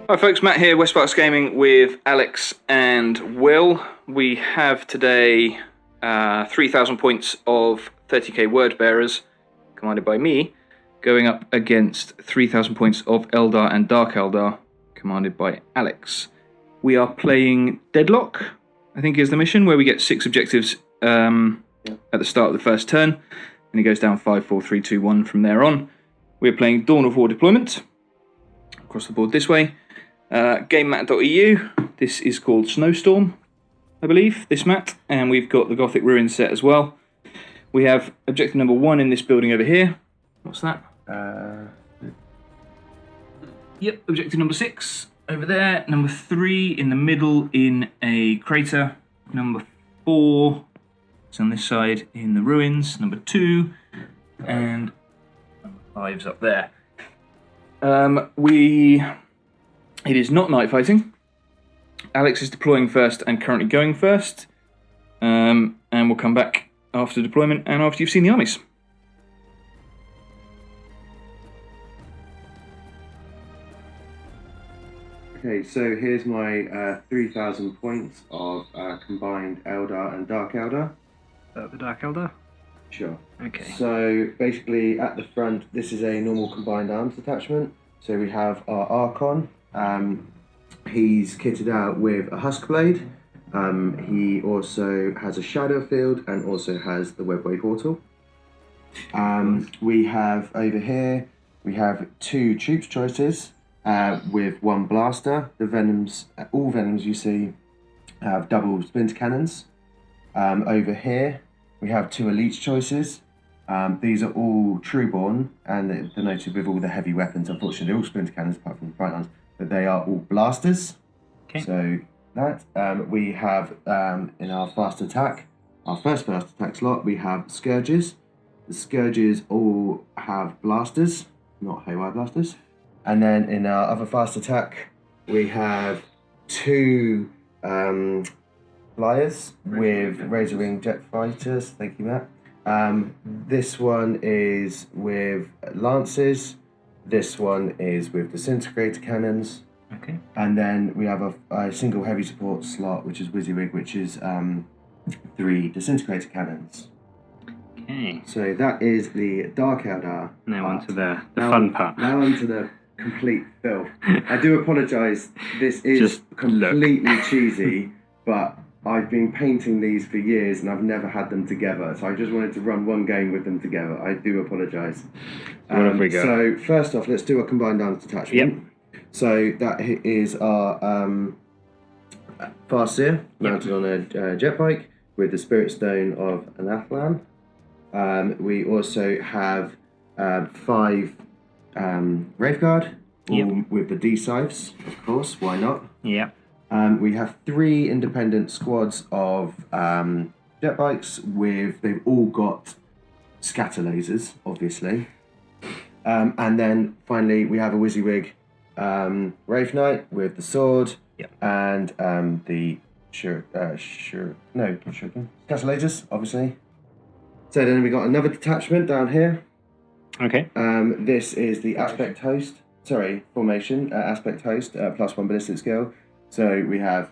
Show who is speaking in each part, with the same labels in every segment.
Speaker 1: Hi folks, Matt here, West Sparks Gaming with Alex and Will. We have today 3,000 points of 30k word bearers, commanded by me, going up against 3,000 points of Eldar and Dark Eldar, commanded by Alex. We are playing Deadlock, I think is the mission, where we get 6 objectives at the start of the first turn, and it goes down 5, 4, 3, 2, 1 from there on. We're playing Dawn of War deployment, across the board this way. GameMat.eu, this is called Snowstorm, I believe, this mat, and we've got the Gothic Ruins set as well. We have objective number 1 in this building over here. What's that? Yep, objective number 6 over there. Number 3 in the middle in a crater. Number 4 is on this side in the ruins. Number 2 and number 5's up there. It is not night fighting. Alex is deploying first and currently going first. And we'll come back after deployment and after you've seen the armies.
Speaker 2: Okay, so here's my 3,000 points of combined Eldar and Dark Eldar.
Speaker 3: The Dark Eldar?
Speaker 2: Sure.
Speaker 3: Okay.
Speaker 2: So basically at the front, this is a normal combined arms attachment. So we have our Archon. He's kitted out with a Husk Blade. He also has a Shadow Field and also has the Webway Portal. We have over here, we have 2 troops choices with 1 blaster. The Venoms, all Venoms you see have double splinter cannons. Over here, we have 2 elite choices. These are all Trueborn and they're denoted with all the heavy weapons. Unfortunately, they're all splinter cannons apart from the bright ones, but they are all blasters.
Speaker 3: Okay.
Speaker 2: So that we have in our fast attack, our first fast attack slot, we have Scourges. The Scourges all have blasters, not haywire blasters. And then in our other fast attack, we have 2 flyers with Razor Wing jet fighters. Thank you, Matt. This one is with lances. This one is with disintegrator cannons.
Speaker 3: Okay.
Speaker 2: And then we have a single heavy support slot, which is WYSIWYG, which is 3 disintegrator cannons.
Speaker 3: Okay.
Speaker 2: So that is the Dark Eldar.
Speaker 3: Now onto the fun part.
Speaker 2: Now onto the complete filth. I do apologise. This is
Speaker 3: Just
Speaker 2: completely cheesy, but I've been painting these for years and I've never had them together. So I just wanted to run one game with them together. I do apologise.
Speaker 3: What have we got?
Speaker 2: So first off, let's do a combined arms detachment.
Speaker 3: Yep.
Speaker 2: So that is our Farseer mounted on a jet bike with the Spirit Stone of Anathalan. We also have 5 Wraithguard, all with the D-Scythes, of course, why not?
Speaker 3: Yeah.
Speaker 2: We have 3 independent squads of jet bikes they've all got scatter lasers, obviously. And then finally we have a WYSIWYG Wraith Knight with the sword.
Speaker 3: Yep.
Speaker 2: And the scatter lasers, obviously. So then we got another detachment down here.
Speaker 3: Okay.
Speaker 2: This is the aspect host. Formation. Aspect host +1 ballistic skill. So we have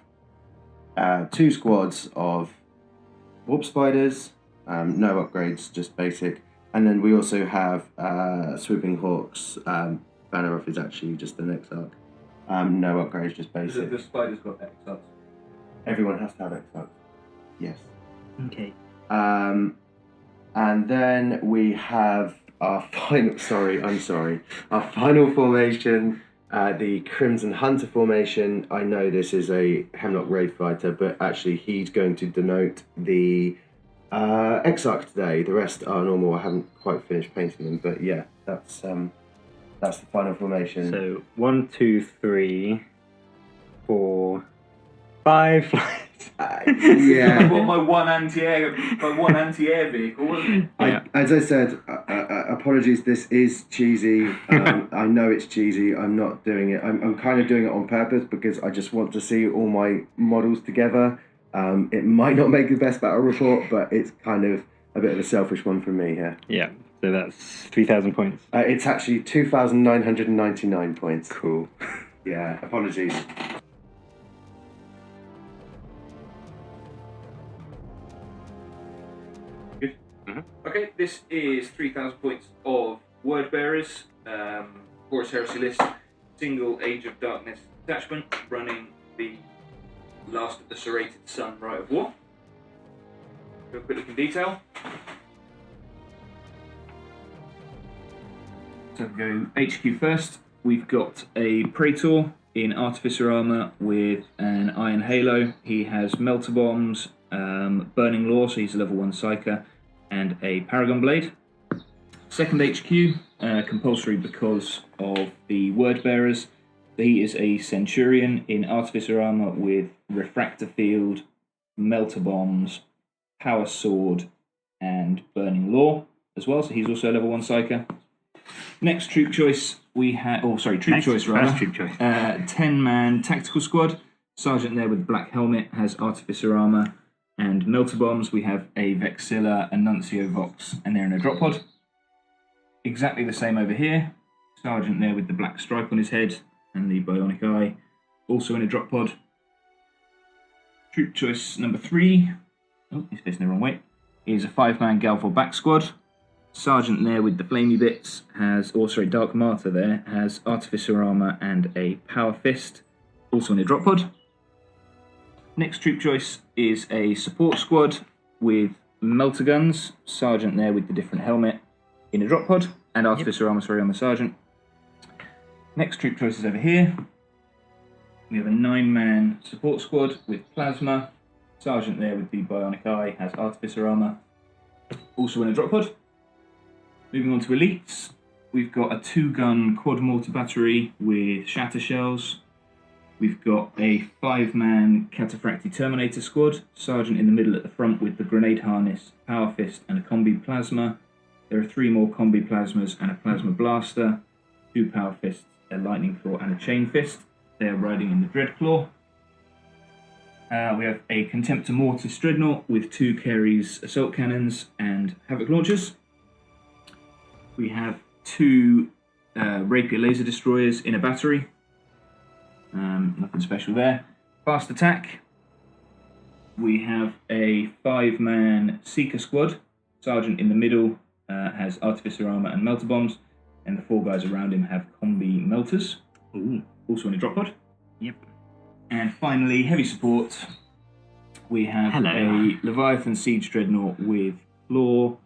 Speaker 2: 2 squads of warp spiders. No upgrades, just basic. And then we also have swooping hawks. Banner off is actually just the next arc. No upgrades, just basic.
Speaker 1: The spider's got X-Ups.
Speaker 2: Everyone has to have X-Ups. Yes.
Speaker 3: Okay.
Speaker 2: And then we have our final. Our final formation, the Crimson Hunter formation. I know this is a Hemlock Wraith fighter, but actually he's going to denote the Exarch today. The rest are normal. I haven't quite finished painting them, but yeah, that's the final formation.
Speaker 3: So 1, 2, 3, 4, 5 flights.
Speaker 2: Yeah.
Speaker 1: Well, my one anti-air vehicle, wasn't it?
Speaker 2: As I said, apologies. This is cheesy. I know it's cheesy. I'm not doing it. I'm kind of doing it on purpose because I just want to see all my models together. It might not make the best battle report, but it's kind of a bit of a selfish one from me here.
Speaker 3: Yeah. So that's 3,000 points.
Speaker 2: It's actually 2,999 points.
Speaker 3: Cool.
Speaker 2: Yeah, apologies.
Speaker 1: Good.
Speaker 3: Mhm.
Speaker 1: Okay, this is 3,000 points of Word Bearers, Horus Heresy list, single Age of Darkness detachment, running the last of the Serrated Sun Rite of War. Go a quick look in detail. So we go HQ first. We've got a Praetor in Artificer armor with an Iron Halo. He has Melter Bombs, Burning Law, so he's a level 1 Psyker, and a Paragon Blade. Second HQ, compulsory because of the Word Bearers. He is a Centurion in Artificer armor with Refractor Field, Melter Bombs, Power Sword, and Burning Law as well, so he's also a level 1 Psyker. Next troop choice, we have... troop choice. 10-man tactical squad. Sergeant there with the black helmet has Artificer armor and Melter Bombs. We have a Vexilla, a Nuncio Vox, and they're in a drop pod. Exactly the same over here. Sergeant there with the black stripe on his head and the bionic eye, also in a drop pod. Troop choice number 3, he's facing the wrong way, is a 5-man Galvor back squad. Sergeant there with the flamey bits has, Dark Martyr there, has Artificer armor and a Power Fist, also in a drop pod. Next troop choice is a support squad with Melter Guns. Sergeant there with the different helmet in a drop pod, and Artificer armor, on the Sergeant. Next troop choice is over here. We have a 9-man support squad with Plasma. Sergeant there with the bionic eye has Artificer armor, also in a drop pod. Moving on to elites, we've got a 2-gun quad mortar battery with shatter shells. We've got a 5-man Cataphracti Terminator squad. Sergeant in the middle at the front with the grenade harness, Power Fist, and a combi plasma. There are 3 more combi plasmas and a plasma blaster, 2 Power Fists, a lightning claw, and a chain fist. They are riding in the Dreadclaw. We have a Contemptor Mortis Dreadnought with 2 Carries assault cannons and Havoc launchers. We have 2 Rapier laser destroyers in a battery. Nothing special there. Fast attack. We have a 5-man Seeker squad. Sergeant in the middle has Artificer armor and Melter Bombs, and the 4 guys around him have combi melters. Also in a drop pod.
Speaker 3: Yep.
Speaker 1: And finally, heavy support. We have a Leviathan Siege Dreadnought with Claw,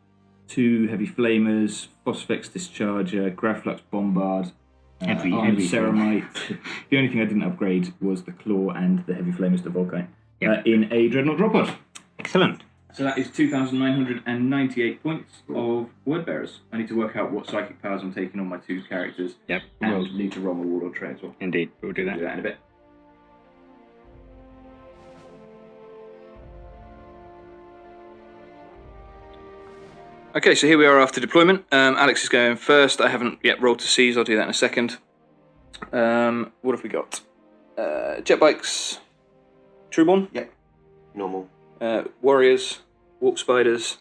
Speaker 1: 2 heavy flamers, Phosphex Discharger, Gravflux Bombard,
Speaker 3: heavy
Speaker 1: Ceramite. The only thing I didn't upgrade was the Claw and the heavy flamers to Volkite. In a Dreadnought drop pod.
Speaker 3: Excellent.
Speaker 1: So that is 2,998 points of Word Bearers. I need to work out what psychic powers I'm taking on my 2 characters.
Speaker 3: Yep.
Speaker 1: And
Speaker 3: We'll
Speaker 1: need to roll my Warlord tray as well.
Speaker 3: Indeed, we'll do that.
Speaker 1: Do that in a bit. Okay, so here we are after deployment. Alex is going first. I haven't yet rolled to seize. I'll do that in a second. What have we got? Jet bikes. Trueborn.
Speaker 2: Yep. Normal.
Speaker 1: Warriors. Warp Spiders.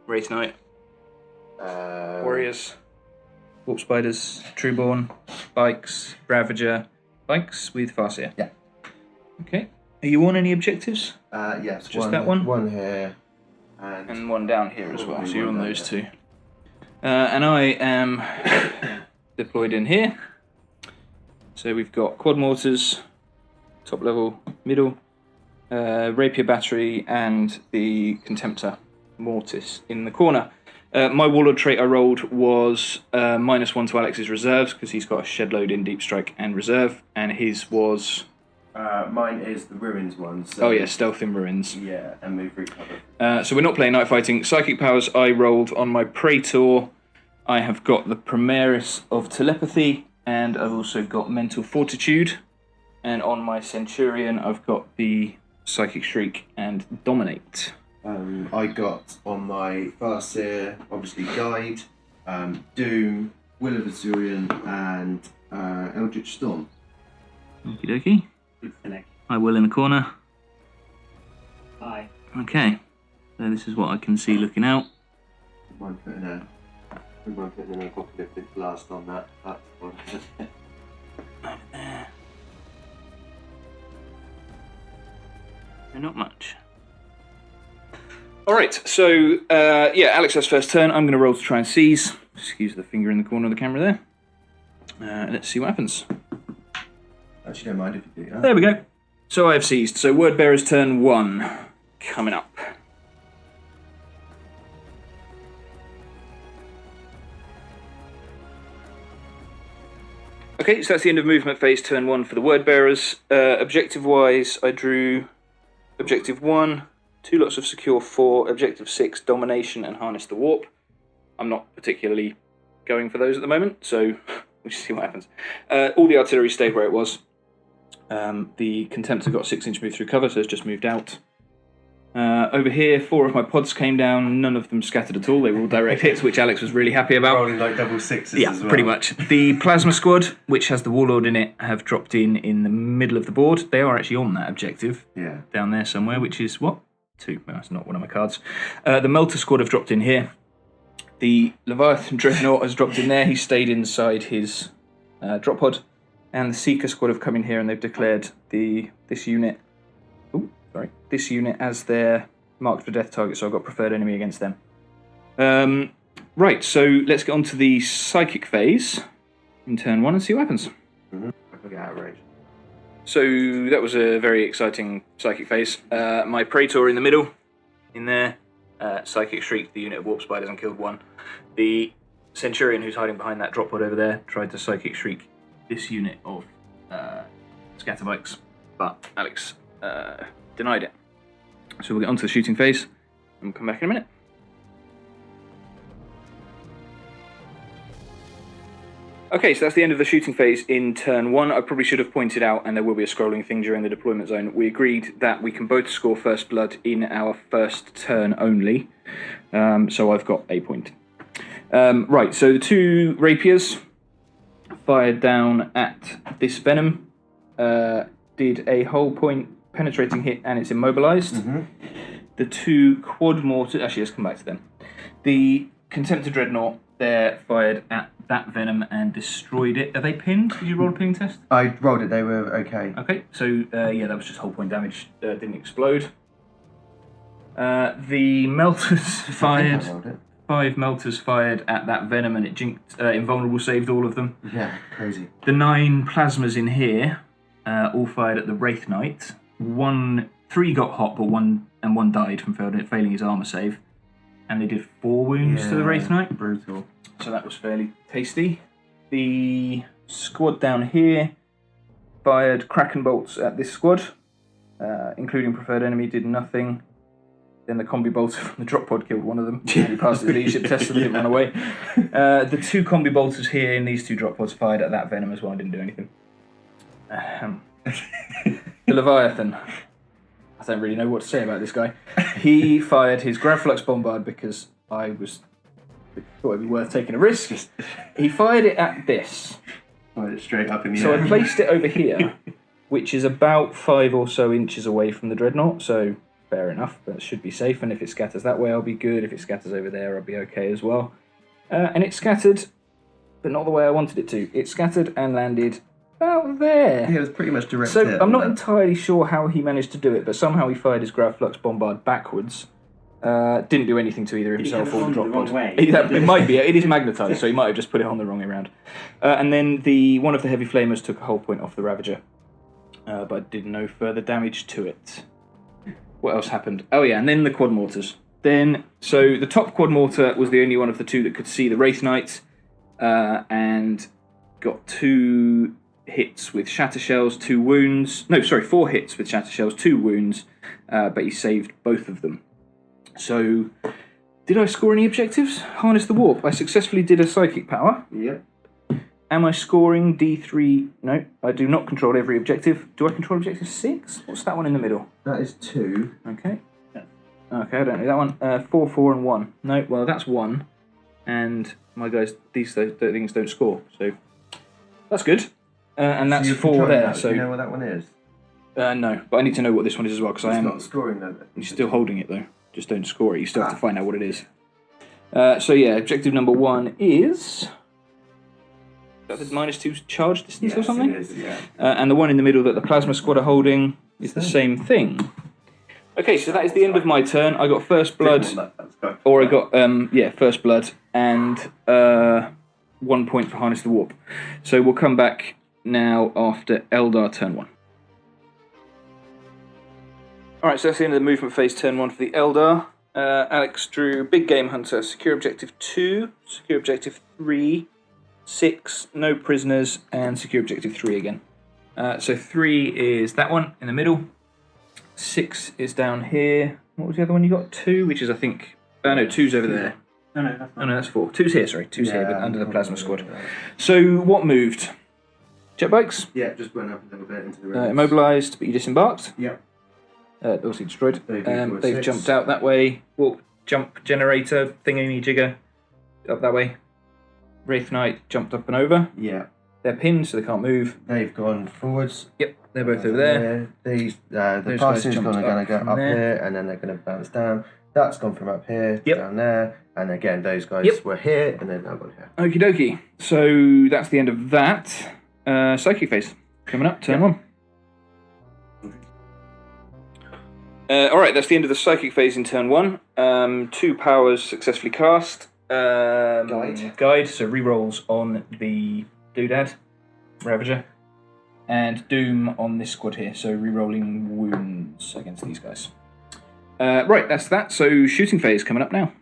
Speaker 1: Wraith Knight. Warriors. Warp Spiders. Trueborn. Bikes. Ravager. Bikes with Farseer.
Speaker 2: Yeah.
Speaker 1: Okay. Are you on any objectives?
Speaker 2: Yes.
Speaker 1: Just that one?
Speaker 2: One here.
Speaker 1: And one down here as well, so you're on those 2. And I am deployed in here. So we've got quad mortars, top level, middle, rapier battery, and the Contemptor Mortis in the corner. My Warlord trait I rolled was -1 to Alex's reserves, because he's got a shed load in Deep Strike and reserve, and his was...
Speaker 2: mine is the Ruins one. So
Speaker 1: Stealth in Ruins.
Speaker 2: Yeah, and move recover.
Speaker 1: So we're not playing night fighting. Psychic powers I rolled on my Praetor. I have got the Primaris of Telepathy, and I've also got Mental Fortitude. And on my Centurion, I've got the Psychic Shriek and Dominate.
Speaker 2: I got on my Farseer, obviously Guide, Doom, Will of Azurian, and Eldritch Storm.
Speaker 1: Okie dokie. I will in the corner.
Speaker 3: Hi.
Speaker 1: Okay. So this is what I can see looking out.
Speaker 2: Mind putting an apocalyptic blast on that. That's one.
Speaker 1: Over there. not much. Alright, so, Alex has first turn. I'm going to roll to try and seize. Excuse the finger in the corner of the camera there. Let's see what happens.
Speaker 2: Actually, don't mind if you do that.
Speaker 1: There we go. So I have seized. So Wordbearer's turn 1 coming up. Okay, so that's the end of movement phase, turn 1 for the Wordbearers. Objective-wise, I drew Objective 1, 2 lots of Secure 4, Objective 6, Domination and Harness the Warp. I'm not particularly going for those at the moment, so we'll see what happens. All the artillery stayed where it was. The Contemptor got 6-inch move through cover, so it's just moved out. Over here, 4 of my pods came down, none of them scattered at all. They were all direct hits, which Alex was really happy about.
Speaker 2: Rolling like double sixes as well.
Speaker 1: Pretty much. The Plasma Squad, which has the Warlord in it, have dropped in the middle of the board. They are actually on that objective.
Speaker 2: Yeah.
Speaker 1: Down there somewhere, which is, what? 2. Well, that's not one of my cards. The Melter Squad have dropped in here. The Leviathan Dreadnought has dropped in there. He stayed inside his drop pod. And the Seeker Squad have come in here and they've declared this unit as their marked for death target, so I've got preferred enemy against them. Right, so let's get on to the Psychic phase in turn 1 and see what happens.
Speaker 2: I'll get out of range.
Speaker 1: So that was a very exciting Psychic phase. My Praetor in the middle, in there. Psychic Shriek, the unit of Warp Spiders, and killed 1. The Centurion, who's hiding behind that drop pod over there, tried to Psychic Shriek this unit of Scatterbikes, but Alex denied it. So we'll get on to the shooting phase, and we'll come back in a minute. Okay, so that's the end of the shooting phase in turn 1. I probably should have pointed out, and there will be a scrolling thing during the deployment zone, we agreed that we can both score first blood in our first turn only. So I've got a point. Right, so the 2 rapiers fired down at this Venom, did a whole point penetrating hit, and it's immobilized. The 2 quad mortars, actually let's come back to them. The Contemptor Dreadnought there fired at that Venom and destroyed it. Are they pinned? Did you roll a pinning test?
Speaker 2: I rolled it, they were okay.
Speaker 1: Okay, so that was just whole point damage, didn't explode. The Melters fired, 5 Melters fired at that Venom and it jinked, Invulnerable saved all of them.
Speaker 2: Yeah, crazy.
Speaker 1: The 9 Plasmas in here all fired at the Wraith Knight. 3 got hot, but one died from failing his armor save. And they did 4 wounds to the Wraith Knight.
Speaker 2: Brutal.
Speaker 1: So that was fairly tasty. The squad down here fired Kraken bolts at this squad, including preferred enemy, did nothing. Then the combi bolter from the drop pod killed one of them. He passed his leadership test and didn't run away. The 2 combi bolters here in these 2 drop pods fired at that Venom as well and didn't do anything. The Leviathan. I don't really know what to say about this guy. He fired his Gravflux Bombard because I thought it'd be worth taking a risk. He fired it at this.
Speaker 2: Fired it straight up in the
Speaker 1: So
Speaker 2: air.
Speaker 1: I placed it over here, which is about 5 or so inches away from the Dreadnought, so fair enough, but it should be safe, and if it scatters that way I'll be good, if it scatters over there I'll be okay as well. And it scattered, but not the way I wanted it to. It scattered and landed about there.
Speaker 2: Yeah, it was pretty much direct
Speaker 1: So
Speaker 2: hit,
Speaker 1: I'm not
Speaker 2: wasn't it?
Speaker 1: entirely sure how he managed to do it, but somehow he fired his Gravflux Bombard backwards. Didn't do anything to either himself or the drop pod. It might be. It is magnetised, so he might have just put it on the wrong way around. And then one of the heavy flamers took a whole point off the Ravager, but did no further damage to it. What else happened? Oh yeah, and then the quad mortars. So the top quad mortar was the only one of the 2 that could see the Wraith Knight, and got 2 hits with shatter shells, 2 wounds. No, sorry, 4 hits with shatter shells, 2 wounds, but he saved both of them. So, did I score any objectives? Harness the Warp. I successfully did a Psychic Power.
Speaker 2: Yep.
Speaker 1: Am I scoring D3? No, I do not control every objective. Do I control objective 6? What's that one in the middle?
Speaker 2: That is 2.
Speaker 1: Okay. Okay, I don't know that one. 4, 4, and 1. No, well, that's 1. And my guys, these things don't score. So, that's good. And that's
Speaker 2: you're
Speaker 1: 4
Speaker 2: controlling
Speaker 1: there.
Speaker 2: that.
Speaker 1: So
Speaker 2: Do you know what that one is?
Speaker 1: No, but I need to know what this one is as well, because I am
Speaker 2: not scoring that.
Speaker 1: You're still holding it though. Just don't score it. You still have to find out what it is. So yeah, objective number 1 is... Is that the -2 charge distance or something?
Speaker 2: It is, yeah.
Speaker 1: And the one in the middle that the Plasma Squad are holding is the same thing. Okay, so that is the end of my turn. I got first blood, or I got first blood, and 1 point for harness the warp. So we'll come back now after Eldar turn 1. Alright, so that's the end of the movement phase turn 1 for the Eldar. Alex drew Big Game Hunter, secure objective 2, secure objective 3, 6, no prisoners, and secure objective 3 again. So 3 is that one in the middle, 6 is down here. What was the other one you got? 2, which is I think... no, 2's over there.
Speaker 3: No, that's not.
Speaker 1: Oh no, that's 4. 2's here, sorry. 2's here, but under the plasma squad. So what moved? Jet bikes?
Speaker 2: Yeah, just went up a little bit into the road.
Speaker 1: Immobilised, but you disembarked.
Speaker 2: Yep.
Speaker 1: Obviously destroyed.
Speaker 2: They've
Speaker 1: They've jumped out that way. Walk, jump, generator, thingy jigger, up that way. Wraith Knight jumped up and over.
Speaker 2: Yeah.
Speaker 1: They're pinned, so they can't move.
Speaker 2: They've gone forwards.
Speaker 1: Yep, they're both over there.
Speaker 2: These the
Speaker 1: Those
Speaker 2: passing's
Speaker 1: guys
Speaker 2: going to
Speaker 1: jumped
Speaker 2: go
Speaker 1: up
Speaker 2: up
Speaker 1: from there.
Speaker 2: here, and then they're going to bounce down. That's gone from up here down there, and again those guys were here, and they've now gone here.
Speaker 1: Okie dokie. So that's the end of that. Psychic phase coming up, turn 1. Alright, that's the end of the psychic phase in turn 1. 2 powers successfully cast. Guide, so rerolls on the Doodad, Ravager, and Doom on this squad here, so rerolling wounds against these guys. Right, that's that. So shooting phase coming up now.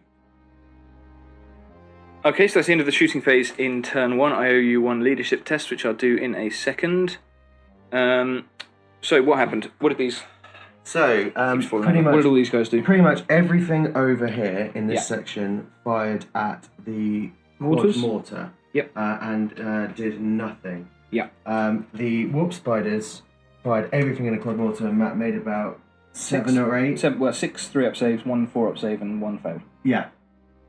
Speaker 1: Okay, so that's the end of the shooting phase in turn 1. I owe you 1 leadership test, which I'll do in a second. So what happened? What did these...
Speaker 2: So,
Speaker 1: pretty much, what did all these guys do?
Speaker 2: Pretty much everything over here in this section fired at the
Speaker 1: Mortars?
Speaker 2: quad mortar.
Speaker 1: Yep.
Speaker 2: And did nothing.
Speaker 1: Yeah.
Speaker 2: The warp spiders fired everything in the quad mortar, and Matt made about 7 or 8.
Speaker 1: 6 3-up saves, 1 4-up save, and 1 failed.
Speaker 2: Yeah.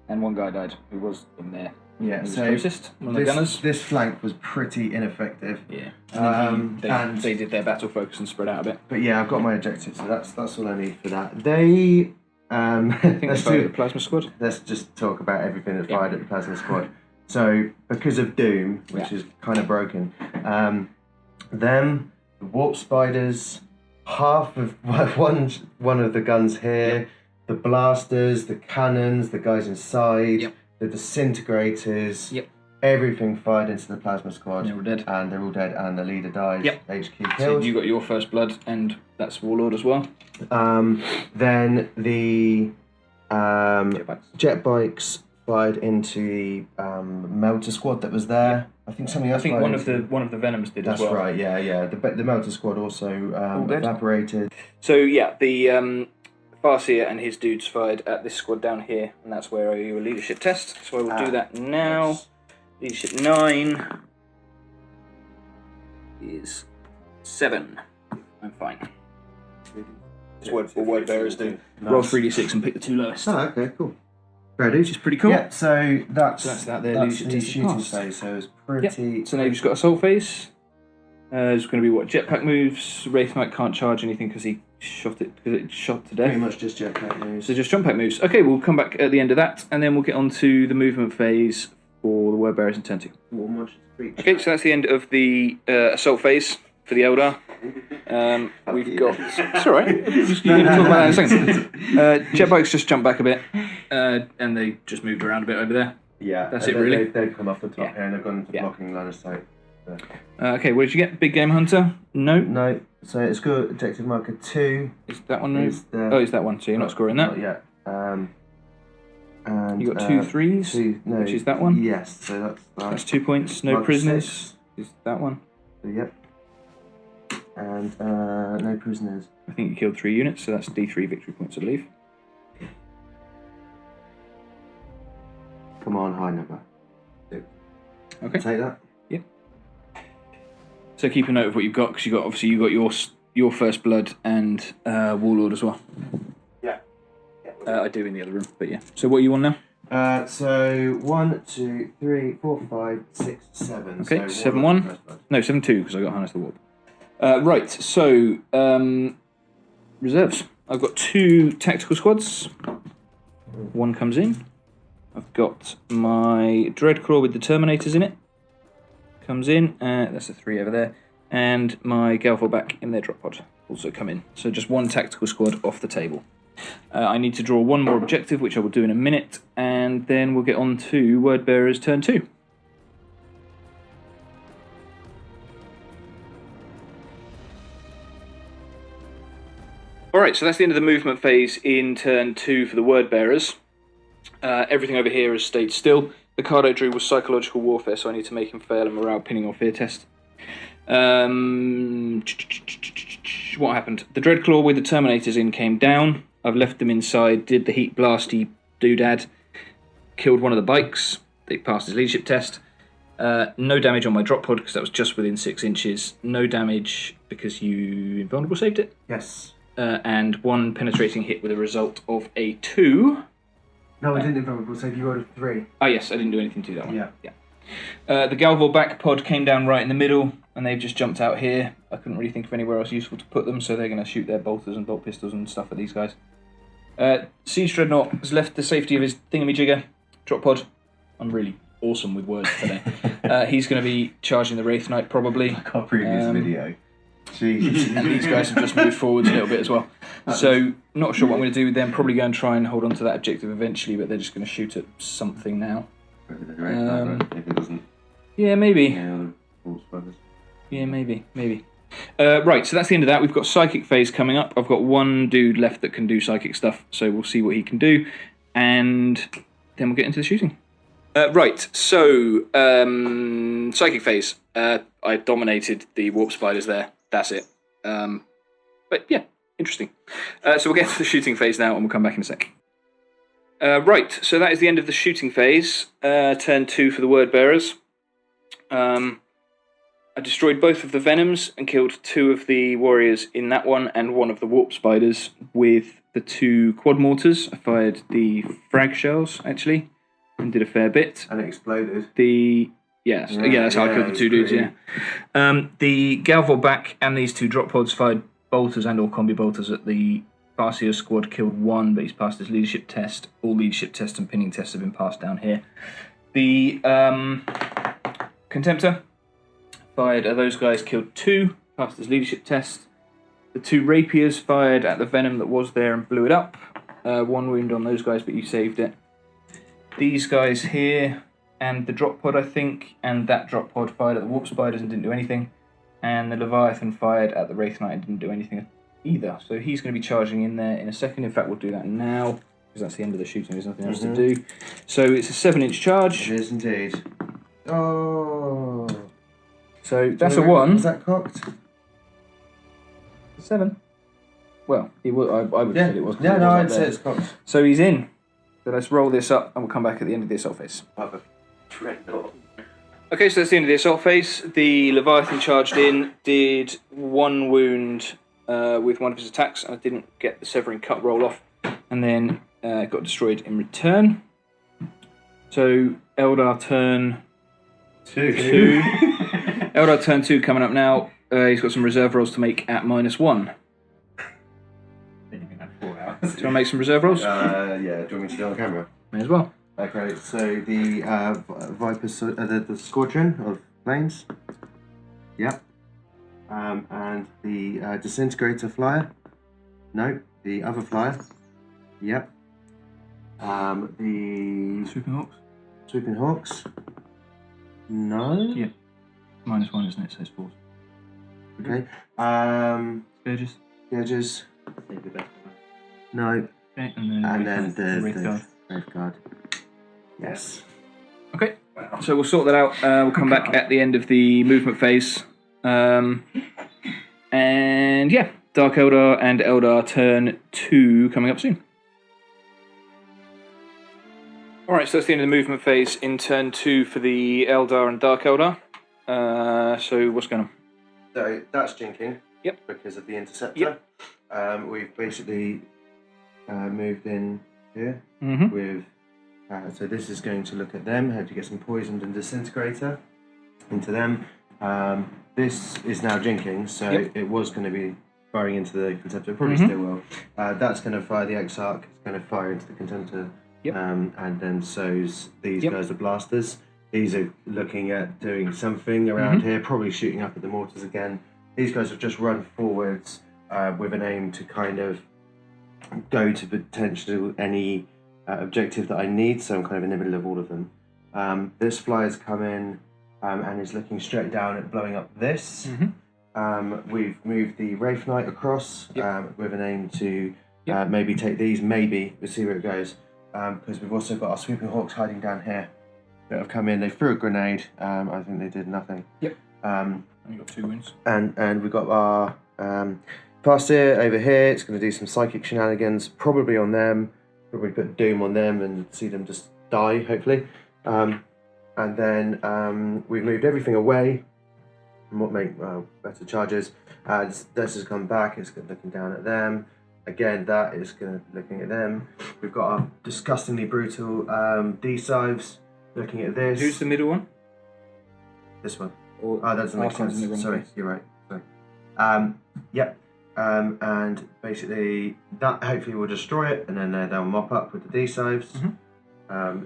Speaker 1: And 1 guy died, who was in there.
Speaker 2: Yeah,
Speaker 1: He was
Speaker 2: so
Speaker 1: closest, one of the gunners.
Speaker 2: This flank was pretty ineffective.
Speaker 1: Yeah.
Speaker 2: And
Speaker 1: they did their battle focus and spread out a bit.
Speaker 2: But yeah, I've got my objective, so that's all I need for that. They
Speaker 1: I think they fired the plasma squad.
Speaker 2: Let's just talk about everything that fired at the plasma squad. So because of Doom, which is kind of broken, the warp spiders, half of one of the guns here, the blasters, the cannons, the guys inside, the disintegrators, everything fired into the plasma squad.
Speaker 1: They're all dead.
Speaker 2: And they're all dead, and the leader dies. HQ killed.
Speaker 1: So you got your first blood, and that's Warlord as well.
Speaker 2: Then the jet bikes fired into the melter squad that was there. I think something else.
Speaker 1: I think one of the Venoms did as well.
Speaker 2: That's right. Yeah. The melter squad also evaporated.
Speaker 1: So yeah, the Farseer and his dudes fired at this squad down here, and that's where I owe you a leadership test. So I will do that now. Yes. Leadership 9 is 7. I'm fine. That's what word bearers do. Nice. Roll 3d6 and pick the 2 lowest.
Speaker 2: Oh, okay, cool.
Speaker 1: Which is pretty cool.
Speaker 2: Yeah, so that's
Speaker 1: that there.
Speaker 2: That's the shooting phase, so it's pretty...
Speaker 1: Yep. So now you've just got assault phase. There's going to be jetpack moves. Wraith Knight can't charge anything because he shot it to death.
Speaker 2: Pretty much just jetpack moves.
Speaker 1: So just jump pack moves. Okay, we'll come back at the end of that, and then we'll get on to the movement phase for the word bearers in turn 2. Okay, so that's the end of the assault phase for the Eldar. We've got... It's alright. You can talk about that in a second. Jet bikes just jumped back a bit, and they just moved around a bit over there.
Speaker 2: Yeah,
Speaker 1: that's it really.
Speaker 2: They've come off the top here and they've gone into blocking line of sight.
Speaker 1: Okay, what did you get? Big Game Hunter? No.
Speaker 2: No. So it's got objective marker 2.
Speaker 1: Is that one? It's that one. So you're not scoring that.
Speaker 2: Not yet. And
Speaker 1: you got 2 3s, which is that one.
Speaker 2: Yes. So
Speaker 1: that's 2 points. No prisoners. 6. Is that one?
Speaker 2: Yep. And no prisoners.
Speaker 1: I think you killed 3 units, so that's D3 victory points, I believe.
Speaker 2: Come on, high number.
Speaker 1: Okay.
Speaker 2: Take that.
Speaker 1: Yep. So keep a note of what you've got, because you got your first blood and Warlord as well.
Speaker 2: Yeah.
Speaker 1: I do in the other room, but yeah. So what are you on now?
Speaker 2: So 1, 2, 3, 4, 5, 6, 7.
Speaker 1: Okay,
Speaker 2: so
Speaker 1: 7-1. No, 7-2 because I got Harness the Warp. Right. So reserves. I've got 2 tactical squads. 1 comes in. I've got my Dreadclaw with the Terminators in it. Comes in. That's a 3 over there. And my Galval back in their drop pod. also come in. So just one tactical squad off the table. I need to draw one more objective, which I will do in a minute, and then we'll get on to Word Bearers turn 2. Alright, so that's the end of the movement phase in turn 2 for the Word Bearers. Everything over here has stayed still. The card I drew was Psychological Warfare, so I need to make him fail a morale, pinning, or fear test. What happened? The Dreadclaw with the Terminators in came down. I've left them inside, did the Heat Blasty doodad, killed one of the bikes. They passed his leadership test. No damage on my drop pod because that was just within 6 inches. No damage because you invulnerable saved it.
Speaker 2: Yes.
Speaker 1: And one penetrating hit with a result of a 2.
Speaker 2: No, I didn't invulnerable save. You rolled a 3.
Speaker 1: Ah, yes, I didn't do anything to that one.
Speaker 2: Yeah.
Speaker 1: The Galvor back pod came down right in the middle, and they've just jumped out here. I couldn't really think of anywhere else useful to put them, so they're going to shoot their bolters and bolt pistols and stuff at these guys. Siege Dreadnought has left the safety of his thingamajigger. Drop pod. I'm really awesome with words today. He's going to be charging the Wraith Knight, probably.
Speaker 2: Like our previous video. Jesus.
Speaker 1: And these guys have just moved forwards a little bit as well. So, not sure what I'm going to do with them. Probably go and try and hold on to that objective eventually, but they're just going to shoot at something now.
Speaker 2: If it doesn't.
Speaker 1: Yeah, maybe.
Speaker 2: Yeah,
Speaker 1: maybe. Right, so that's the end of that. We've got Psychic Phase coming up. I've got one dude left that can do psychic stuff, so we'll see what he can do. And then we'll get into the shooting. Right, so Psychic Phase. I dominated the Warp Spiders there. That's it. But yeah, interesting. So we'll get to the shooting phase now, and we'll come back in a sec. Right, so that is the end of the shooting phase. Turn 2 for the Word Bearers. I destroyed both of the Venoms and killed 2 of the warriors in that one and one of the Warp Spiders with the 2 quad mortars. I fired the frag shells, actually, and did a fair bit.
Speaker 2: And it exploded.
Speaker 1: That's how I killed the 2 dudes, yeah. The Galvor back and these 2 drop pods fired bolters and all combi bolters at the Farseer squad, killed 1, but he's passed his leadership test. All leadership tests and pinning tests have been passed down here. The Contemptor fired at those guys, killed 2, passed his leadership test. The 2 Rapiers fired at the Venom that was there and blew it up. 1 wound on those guys, but you saved it. These guys here, and the drop pod, I think, and that drop pod fired at the Warp Spiders and didn't do anything. And the Leviathan fired at the Wraith Knight and didn't do anything either. So he's going to be charging in there in a second. In fact, we'll do that now, because that's the end of the shooting. There's nothing else to do. So it's a 7-inch charge.
Speaker 2: It is indeed. Oh.
Speaker 1: So that's a 1.
Speaker 2: Was that cocked?
Speaker 1: 7. Well, I would have said it was.
Speaker 2: Yeah, no, I'd say it's cocked.
Speaker 1: So he's in. So let's roll this up, and we'll come back at the end of the assault phase. Okay, so that's the end of the assault phase. The Leviathan charged in, did 1 wound with one of his attacks, and I didn't get the Severing Cut roll off, and then got destroyed in return. So Eldar turn 2. Eldar turn 2 coming up now. He's got some reserve rolls to make at -1. Do you want to make some reserve rolls?
Speaker 2: Yeah, do you want me to do it on camera?
Speaker 1: May as well.
Speaker 2: Okay, so the Viper, the Squadron of Planes. Yep. And the Disintegrator Flyer. No, the other flyer. Yep. The
Speaker 1: Swooping Hawks?
Speaker 2: Swooping Hawks. No.
Speaker 1: Yeah. -1, isn't it? So it's 4.
Speaker 2: Okay.
Speaker 1: Scourges?
Speaker 2: Scourges. No.
Speaker 1: Okay,
Speaker 2: And then the
Speaker 1: Wraith Guard.
Speaker 2: Wraith Guard. Yes.
Speaker 1: Okay, so we'll sort that out. We'll come back at the end of the movement phase. And yeah, Dark Eldar and Eldar turn 2 coming up soon. Alright, so that's the end of the movement phase in turn 2 for the Eldar and Dark Eldar. So what's going on?
Speaker 2: So that's jinking.
Speaker 1: Yep.
Speaker 2: Because of the interceptor.
Speaker 1: Yep.
Speaker 2: We've basically moved in here with. So this is going to look at them. How to get some poisoned and disintegrator into them. This is now jinking, so it was going to be firing into the contemptor. Probably still will. That's going to fire the Exarch. It's going to fire into the contemptor.
Speaker 1: Yep.
Speaker 2: And then so's these guys are blasters. These are looking at doing something around here, probably shooting up at the mortars again. These guys have just run forwards with an aim to kind of go to potentially any objective that I need, so I'm kind of in the middle of all of them. This flyer's come in and is looking straight down at blowing up this. We've moved the Wraith Knight across with an aim to maybe take these, maybe, we'll see where it goes, because we've also got our Sweeping Hawks hiding down here that have come in. They threw a grenade, I think they did nothing.
Speaker 1: Only got 2 wounds.
Speaker 2: And we've got our Farseer over here. It's going to do some psychic shenanigans, probably on them. Probably put Doom on them and see them just die, hopefully. And then we've moved everything away and what make better charges. This has come back, it's looking down at them. Again, that is looking at them. We've got our disgustingly brutal D-Sives looking at this.
Speaker 1: Who's the middle one?
Speaker 2: This one.
Speaker 1: Or
Speaker 2: Oh, that doesn't make
Speaker 1: Arsenal's in the
Speaker 2: sense.
Speaker 1: wrong
Speaker 2: Sorry,
Speaker 1: place.
Speaker 2: you're right. Sorry. Yep. And basically that hopefully will destroy it, and then they'll mop up with the D-Sives.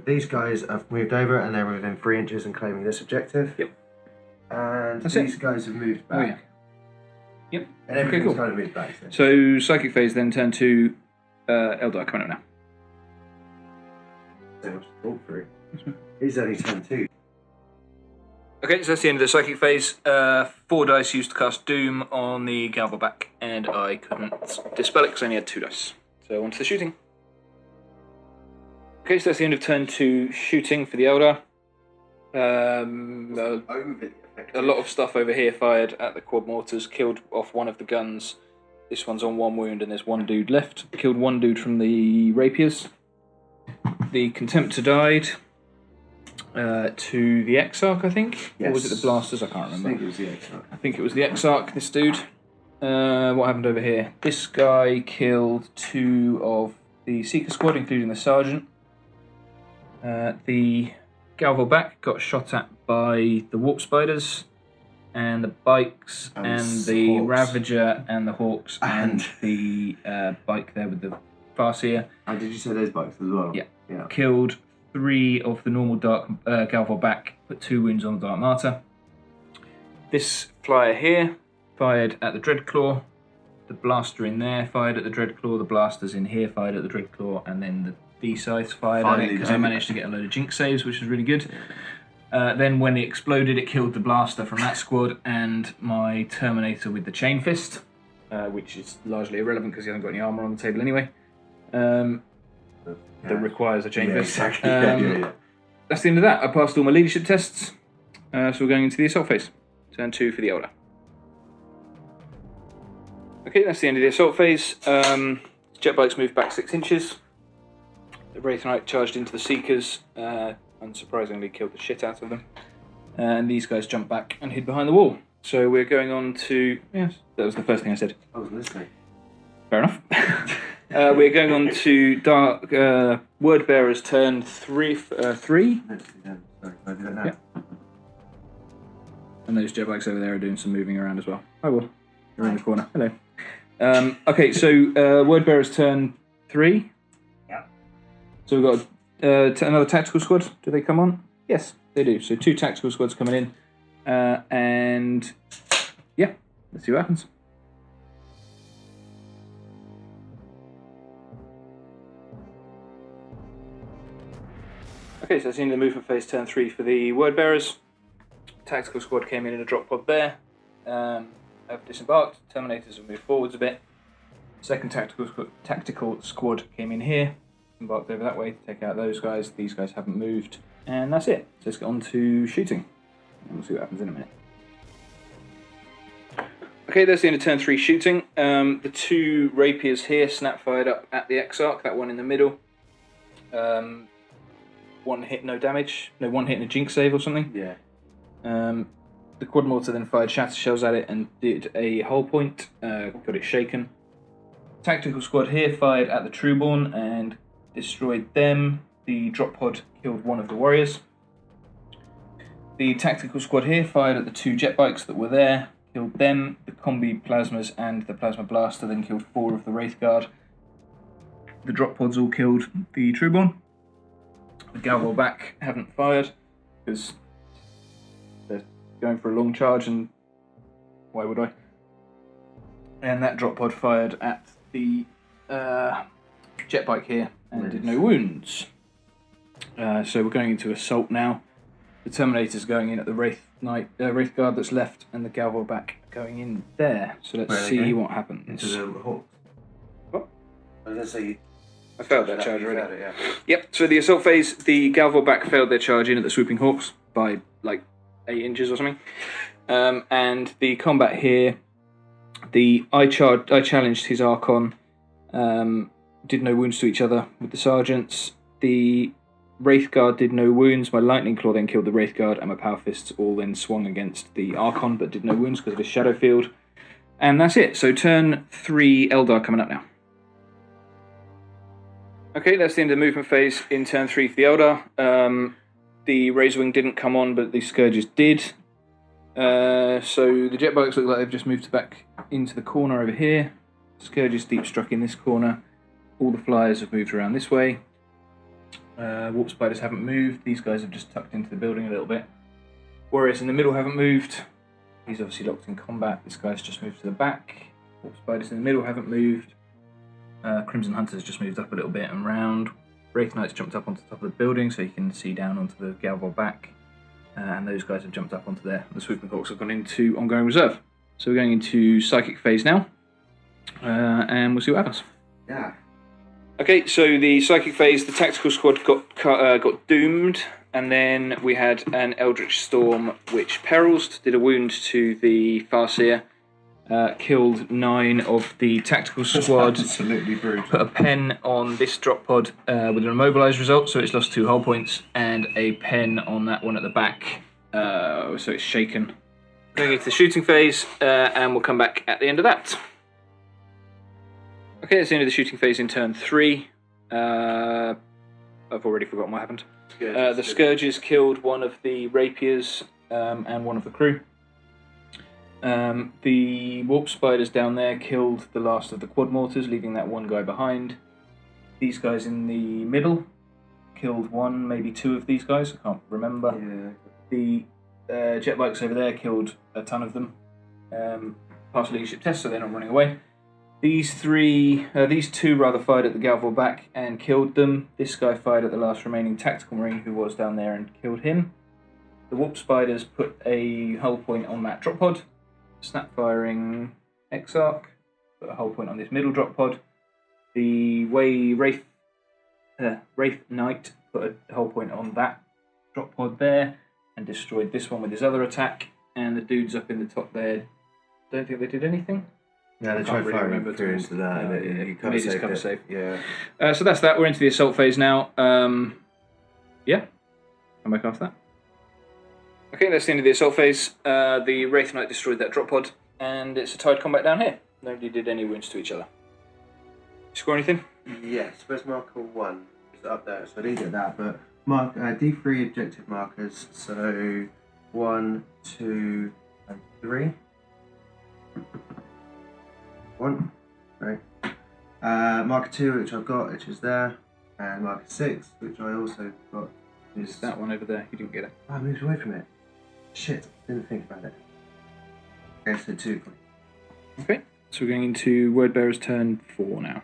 Speaker 2: These guys have moved over and they're within 3 inches and claiming this objective.
Speaker 1: Yep.
Speaker 2: And
Speaker 1: That's
Speaker 2: these
Speaker 1: it.
Speaker 2: guys have moved back.
Speaker 1: Oh, yeah. Yep.
Speaker 2: And everything's
Speaker 1: cool.
Speaker 2: kind of moved back. So.
Speaker 1: So psychic phase, then turn to Eldar coming up now.
Speaker 2: So much to talk through. He's only turn 2.
Speaker 1: Okay, so that's the end of the psychic phase. 4 dice used to cast Doom on the Galvelback, and I couldn't dispel it because I only had 2 dice. So on to the shooting. Okay, so that's the end of turn 2 shooting for the Eldar. A lot of stuff over here fired at the quad mortars, killed off one of the guns. This one's on 1 wound and there's 1 dude left. Killed 1 dude from the rapiers. The Contemptor died. To the Exarch, I think?
Speaker 2: Yes.
Speaker 1: Or was it the Blasters? I can't
Speaker 2: I
Speaker 1: remember.
Speaker 2: think it was the Exarch.
Speaker 1: I think it was the Exarch, this dude. What happened over here? This guy killed 2 of the Seeker squad, including the Sergeant. The Galvelback got shot at by the Warp Spiders, and the Bikes, and the
Speaker 2: Hawks.
Speaker 1: Ravager, and the Hawks, and the Bike there with the Farseer.
Speaker 2: And did you say those bikes as well?
Speaker 1: Yeah.
Speaker 2: Yeah.
Speaker 1: Killed 3 of the normal Dark Galvelback, put 2 wounds on the Dark Martyr. This flyer here fired at the Dreadclaw. The Blaster in there fired at the Dreadclaw. The Blasters in here fired at the Dreadclaw, and then the D-Scythes fired at it because I managed to get a load of Jinx saves, which was really good. Then when it exploded, it killed the Blaster from that squad and my Terminator with the Chain Fist, which is largely irrelevant because he hasn't got any armour on the table anyway. That requires a Chain Fist.
Speaker 2: Exactly.
Speaker 1: That's the end of that. I passed all my leadership tests, so we're going into the assault phase. Turn 2 for the Eldar. Okay, that's the end of the assault phase. Jet bikes moved back 6 inches. The Wraith Knight charged into the Seekers, unsurprisingly killed the shit out of them. And these guys jumped back and hid behind the wall. So we're going on to... Yes, that was the first thing I said.
Speaker 2: I was listening.
Speaker 1: Fair enough. We're going on to Dark Word Bearer's turn 3.
Speaker 2: Sorry, can I do that now?
Speaker 1: Yeah. And those jet bikes over there are doing some moving around as well. I will. You're in the corner. Hello. Okay, so Word Bearer's turn 3.
Speaker 3: Yeah.
Speaker 1: So we've got another tactical squad. Do they come on? Yes, they do. So 2 tactical squads coming in. And yeah, let's see what happens. Okay, so that's the end of the movement phase, turn 3 for the Word Bearers. Tactical squad came in a drop pod there. Have disembarked. Terminators have moved forwards a bit. Second tactical squad came in here. Embarked over that way to take out those guys. These guys haven't moved. And that's it. So let's get on to shooting. And we'll see what happens in a minute. Okay, that's the end of turn 3 shooting. The 2 rapiers here snap fired up at the Exarch. That one in the middle. 1 hit, no damage. No, 1 hit and a Jinx save or something.
Speaker 2: Yeah.
Speaker 1: The quad mortar then fired shatter shells at it and did a hull point. Got it shaken. Tactical squad here fired at the Trueborn and destroyed them. The drop pod killed 1 of the warriors. The tactical squad here fired at the 2 jet bikes that were there, killed them. The combi plasmas and the plasma blaster then killed 4 of the Wraith Guard. The drop pods all killed the Trueborn. The Galvelback haven't fired because they're going for a long charge, and why would I? And that drop pod fired at the jet bike here and did no wounds. So we're going into assault now. The Terminator's going in at the Wraith Guard that's left, and the Galvo back going in there. So let's see what happens.
Speaker 2: Into the Hawks.
Speaker 1: What?
Speaker 2: I was going to say...
Speaker 1: I failed that charge already.
Speaker 2: Yeah.
Speaker 1: Yep, so the assault phase, the Galvo back failed their charge in at the Swooping Hawks by like 8 inches or something. And the combat here, I challenged his Archon, did no wounds to each other with the sergeants. The Wraith Guard did no wounds. My Lightning Claw then killed the Wraith Guard, and my Power Fists all then swung against the Archon, but did no wounds because of his Shadow Field. And that's it. So turn 3 Eldar coming up now. Okay, that's the end of the movement phase in turn 3 for the Eldar. The Razorwing didn't come on, but the Scourges did. So the jet bikes look like they've just moved back into the corner over here. Scourges deep struck in this corner. All the flyers have moved around this way. Warp Spiders haven't moved. These guys have just tucked into the building a little bit. Warriors in the middle haven't moved. He's obviously locked in combat. This guy's just moved to the back. Warp Spiders in the middle haven't moved. Crimson Hunter's just moved up a little bit and round. Wraith Knight's jumped up onto the top of the building so you can see down onto the Galvo back. And those guys have jumped up onto there. The Swooping Hawks have gone into ongoing reserve. So we're going into Psychic phase now. And we'll see what happens.
Speaker 2: Yeah.
Speaker 1: Okay, so the Psychic phase, the Tactical Squad got doomed. And then we had an Eldritch Storm which perils, did a wound to the Farseer. Killed 9 of the Tactical Squad.
Speaker 2: Absolutely brutal.
Speaker 1: Put a pen on this drop pod with an immobilized result, so it's lost 2 hull points, and a pen on that one at the back, so it's shaken. Going into the shooting phase, and we'll come back at the end of that. Okay, that's the end of the shooting phase in turn 3. I've already forgotten what happened. The Scourges killed 1 of the Rapiers and 1 of the crew. The Warp Spiders down there killed the last of the Quad Mortars, leaving that 1 guy behind. These guys in the middle killed 1, maybe 2 of these guys, I can't remember.
Speaker 2: Yeah.
Speaker 1: The jet bikes over there killed a ton of them. Passed leadership test, so they're not running away. These 2 rather fired at the Galvo back and killed them. This guy fired at the last remaining Tactical Marine who was down there and killed him. The Warp Spiders put a hull point on that drop pod. Snap firing Exarch, put a hull point on this middle drop pod. The Wraith Knight put a hull point on that drop pod there and destroyed this one with his other attack. And the dudes up in the top there, don't think they did anything.
Speaker 2: Yeah, they tried firing through into that, and he
Speaker 1: made his cover safe.
Speaker 2: Yeah.
Speaker 1: So that's that. We're into the assault phase now. Yeah, come back after that. Okay, that's the end of the assault phase. The Wraith Knight destroyed that drop pod, and it's a tied combat down here. Nobody did any wounds to each other. Score anything?
Speaker 2: Yes, where's marker 1? It's up there, so I didn't get that, but mark D3 objective markers, so 1, 2, and 3. 1, right. Marker 2, which I've got, which is there, and marker 6, which I also got, is
Speaker 1: that one over there. You didn't get it.
Speaker 2: I moved away from it. Shit, didn't think about it. Okay, so 2 points.
Speaker 1: Okay, so we're going into Wordbearer's turn 4 now.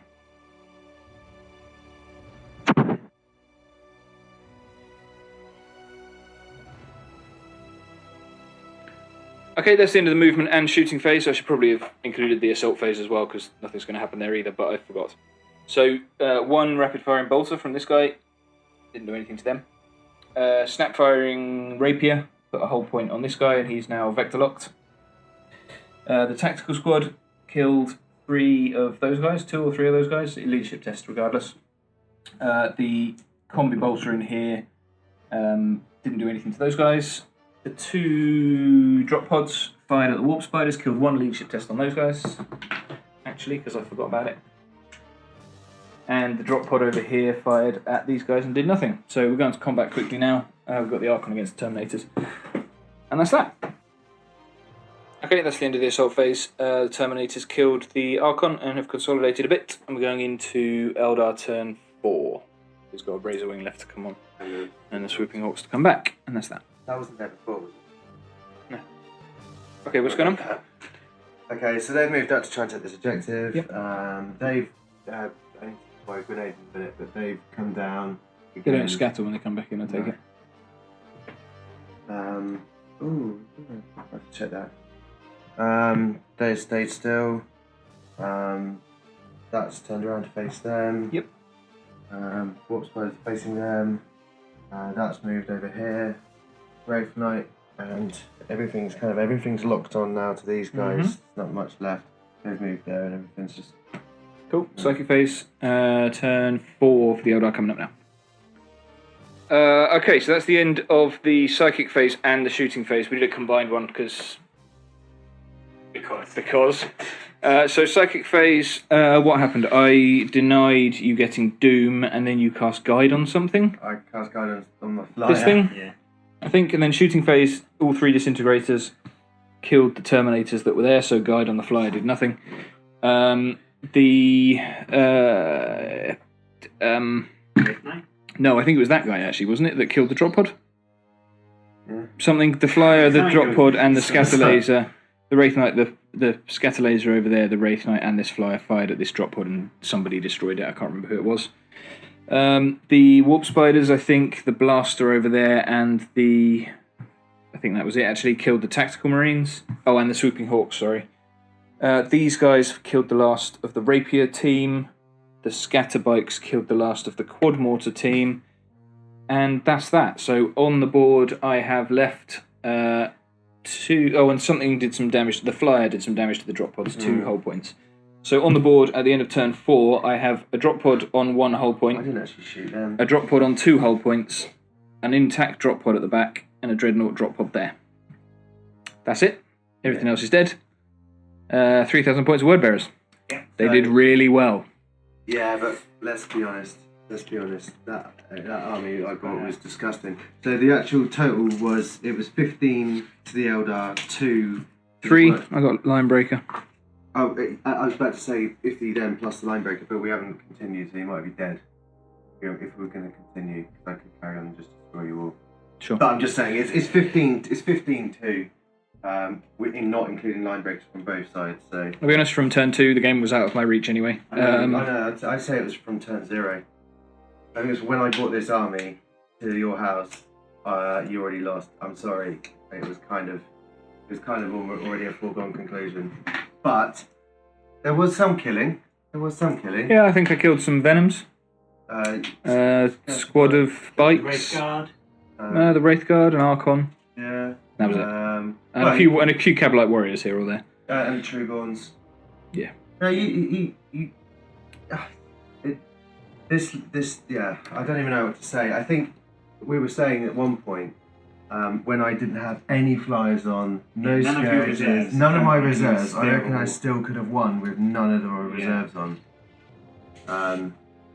Speaker 1: Okay, that's the end of the movement and shooting phase. I should probably have included the assault phase as well, because nothing's going to happen there either, but I forgot. So, 1 rapid firing bolter from this guy. Didn't do anything to them. Snap firing rapier. Put a hull point on this guy, and he's now vector locked. The tactical squad killed 3 of those guys, 2 or 3 of those guys. Leadership test regardless. The combi bolter in here didn't do anything to those guys. The 2 drop pods fired at the Warp Spiders, killed 1 leadership test on those guys, actually, because I forgot about it. And the drop pod over here fired at these guys and did nothing. So we're going to combat quickly now. We've got the Archon against the Terminators. And that's that. Okay, that's the end of the assault phase. The Terminators killed the Archon and have consolidated a bit. And we're going into Eldar turn 4. He's got a Razor Wing left to come on. And the Swooping Hawks to come back. And that's that.
Speaker 2: That wasn't there before, was it?
Speaker 1: No. Okay, what's going on?
Speaker 2: Okay, so they've moved up to try and take this objective.
Speaker 1: Yep.
Speaker 2: They've I need to buy a grenade in a minute, but they've come down.
Speaker 1: They
Speaker 2: Again.
Speaker 1: don't scatter when they come back in, I take it.
Speaker 2: Ooh, I have to check that. They stayed still. That's turned around to face them.
Speaker 1: Yep.
Speaker 2: Warp Spider's facing them. That's moved over here. Wraith Knight, and everything's locked on now to these guys. There's not much left. They've moved there, and everything's just
Speaker 1: Cool. Psychic phase. Turn 4 for the Eldar coming up now. Okay, so that's the end of the psychic phase and the shooting phase. We did a combined one because. So psychic phase, what happened? I denied you getting Doom, and then you cast Guide on something.
Speaker 2: I cast guidance on the flyer.
Speaker 1: This thing,
Speaker 3: Yeah.
Speaker 1: I think, and then shooting phase. All 3 disintegrators killed the Terminators that were there. So Guide on the flyer did nothing. No, I think it was that guy actually, wasn't it, that killed the drop pod?
Speaker 2: Yeah.
Speaker 1: Something, the flyer, the drop pod, and the scatter laser. The Wraith Knight, the scatter laser over there, the Wraith Knight and this flyer fired at this drop pod and somebody destroyed it. I can't remember who it was. The Warp Spiders, I think, the blaster over there and I think that was it, actually killed the Tactical Marines. Oh, and the Swooping Hawks, sorry. These guys killed the last of the Rapier team. The Scatter Bikes killed the last of the Quad Mortar team. And that's that. So on the board, I have left 2... Oh, and something did some damage. The flyer did some damage to the drop pods, 2 hull points. So on the board, at the end of turn 4, I have a drop pod on 1 hull
Speaker 2: I
Speaker 1: point,
Speaker 2: didn't actually shoot them.
Speaker 1: a drop pod on 2 hull points, an intact drop pod at the back, and a Dreadnought drop pod there. That's it. Everything else is dead. 3,000 points of word bearers.
Speaker 3: Yeah.
Speaker 1: They did really well.
Speaker 2: Yeah, but let's be honest. That army I got was disgusting. So the actual total was 15 to the Eldar, 2.
Speaker 1: 3, I got line breaker.
Speaker 2: Oh, I was about to say 50 then plus the line breaker, but we haven't continued, so he might be dead. If we were going to continue, I could carry on and just destroy you all.
Speaker 1: Sure.
Speaker 2: But I'm just saying it's 15. It's 15-2. Not including line breaks from both sides. So
Speaker 1: I'll be honest, from turn 2, the game was out of my reach anyway.
Speaker 2: I know. I'd say it was from turn 0. I think it was when I brought this army to your house. You already lost. I'm sorry. It was kind of already a foregone conclusion. But there was some killing.
Speaker 1: Yeah, I think I killed some Venoms. Squad of bikes.
Speaker 3: Wraith Guard.
Speaker 1: The Wraith Guard and Archon.
Speaker 2: Yeah.
Speaker 1: That was it. And a few Cabalite warriors here or there.
Speaker 2: And the Trugons.
Speaker 1: Yeah.
Speaker 2: No, this, yeah, I don't even know what to say. I think we were saying at one point, when I didn't have any flyers on, no scourges, none of my reserves, I reckon I still could have won with none of my reserves on.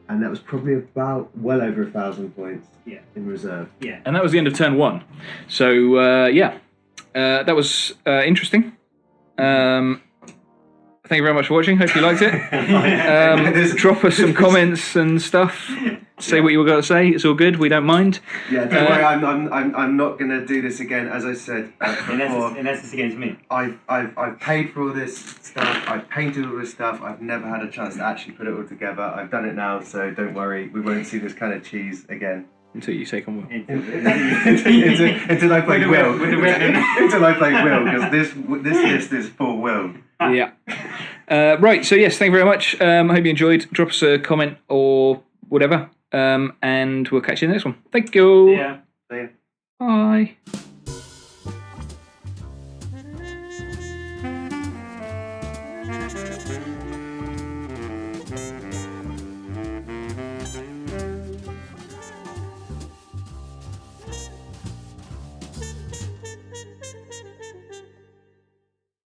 Speaker 2: And that was probably about well over 1,000 points in reserve.
Speaker 3: Yeah.
Speaker 1: And that was the end of turn 1. So, that was interesting. Thank you very much for watching. Hope you liked it. Drop us some comments and stuff. Say what you were going to say. It's all good. We don't mind.
Speaker 2: Yeah, don't worry. I'm not going to do this again. As I said before,
Speaker 3: Unless it's against me.
Speaker 2: I've paid for all this stuff. I've painted all this stuff. I've never had a chance to actually put it all together. I've done it now, so don't worry. We won't see this kind of cheese again.
Speaker 1: Until you take on Will.
Speaker 2: Until I play Will. Until I play Will, because this list is for Will.
Speaker 1: Yeah. Right, so yes, thank you very much. I hope you enjoyed. Drop us a comment or whatever. And we'll catch you in the next one. Thank you.
Speaker 3: Yeah.
Speaker 2: See ya.
Speaker 1: Bye.